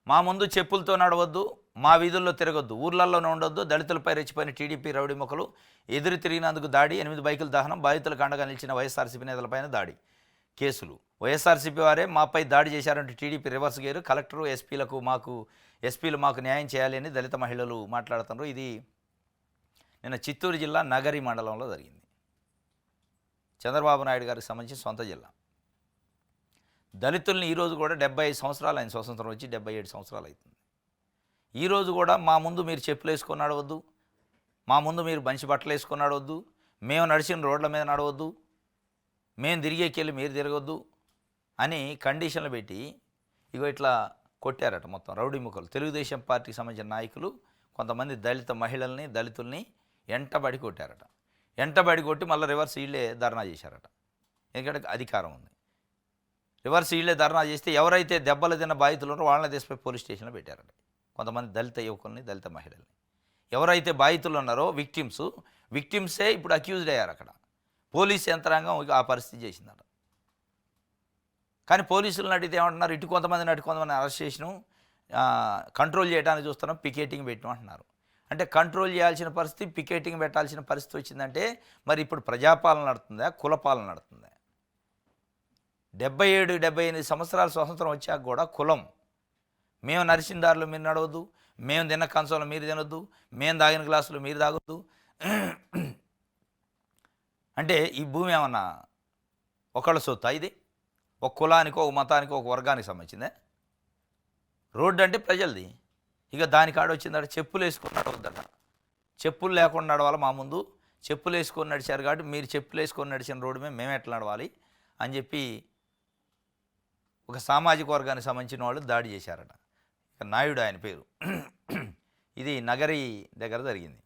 మా ముందు చెప్పులతో నడవద్దు, మా వీధుల్లో తిరగొద్దు, ఊర్లల్లోనే ఉండొద్దు, దళితులపై రెచ్చిపోయిన టీడీపీ రౌడీ మొక్కలు ఎదురు తిరిగినందుకు దాడి, 8 బైకుల దహనం, బాధితులకు అండగా నిలిచిన వైఎస్ఆర్సీపీ నేతలపైన దాడి. కేసులు వైఎస్ఆర్సీపీ వారే మాపై దాడి చేశారంటే టీడీపీ రివర్స్ గేరు. కలెక్టరు ఎస్పీలు మాకు న్యాయం చేయాలి అని దళిత మహిళలు మాట్లాడుతున్నారు. ఇది నిన్న చిత్తూరు జిల్లా నగరి మండలంలో జరిగింది. చంద్రబాబు నాయుడు గారికి సంబంధించి సొంత జిల్లా. దళితుల్ని ఈరోజు కూడా 75 సంవత్సరాలు ఆయన స్వతంత్రం వచ్చి 77 సంవత్సరాలు అవుతుంది. ఈరోజు కూడా మా ముందు మీరు చెప్పులు వేసుకొని నడవద్దు, మా ముందు మీరు మంచి బట్టలు వేసుకొని నడవద్దు, మేము నడిచిన రోడ్ల మీద నడవద్దు, మేము తిరిగేకెళ్ళి మీరు తిరగొద్దు అని కండిషన్లు పెట్టి ఇగో ఇట్లా కొట్టారట. మొత్తం రౌడీ ముక్కలు తెలుగుదేశం పార్టీకి సంబంధించిన నాయకులు కొంతమంది దళిత మహిళల్ని దళితుల్ని ఎంటబడి కొట్టారట. ఎంటబడి కొట్టి మళ్ళీ రివర్స్ వీళ్ళే ధర్నా చేశారట. ఎందుకంటే అధికారం ఉంది. రివర్స్ వీళ్ళే ధర్నా చేస్తే ఎవరైతే దెబ్బలు తిన్న బాధితులు ఉన్నారో వాళ్ళని తీసుకుపోయి పోలీస్ స్టేషన్లో పెట్టారట. కొంతమంది దళిత యువకుల్ని దళిత మహిళల్ని. ఎవరైతే బాధితులు ఉన్నారో విక్టిమ్సే ఇప్పుడు అక్యూజ్డ్ అయ్యారు. అక్కడ పోలీస్ యంత్రాంగం ఆ పరిస్థితి చేసిందట. కానీ పోలీసులను అడిగితే ఏమంటున్నారు, ఇటు కొంతమందిని అటు కొంతమంది అరెస్ట్ చేసినాం, కంట్రోల్ చేయడానికి చూస్తున్నాం, పికెటింగ్ పెట్టినాం అంటున్నారు. అంటే కంట్రోల్ చేయాల్సిన పరిస్థితి, పికెటింగ్ పెట్టాల్సిన పరిస్థితి వచ్చిందంటే మరి ఇప్పుడు ప్రజాపాలన నడుతుందా, కులపాలన నడుతుందా? 77-78 సంవత్సరాల స్వతంత్రం వచ్చాక కూడా కులం, మేము నడిచిన దారిలో మీరు నడవద్దు, మేము తిన్న కంచంలో మీరు తినొద్దు, మేము తాగిన గ్లాసులో మీరు తాగొద్దు. అంటే ఈ భూమి ఏమన్నా ఒకళ్ళ సొత్తా? ఇది ఒక కులానికో, ఒక మతానికో, ఒక వర్గానికి సంబంధించిందే. రోడ్డు అంటే ప్రజలది. ఇక దాని కాడ వచ్చిందట చెప్పులు వేసుకొని నడవద్దట. చెప్పులు లేకుండా నడవాలి, మా ముందు చెప్పులు వేసుకొని నడిచారు కాబట్టి మీరు చెప్పులు వేసుకొని నడిచిన రోడ్డు మీద మేము ఎట్లా నడవాలి అని చెప్పి ఒక సామాజిక వర్గానికి సంబంధించిన వాళ్ళు దాడి చేశారట. నాయుడు ఆయన పేరు. ఇది నగరి దగ్గర జరిగింది.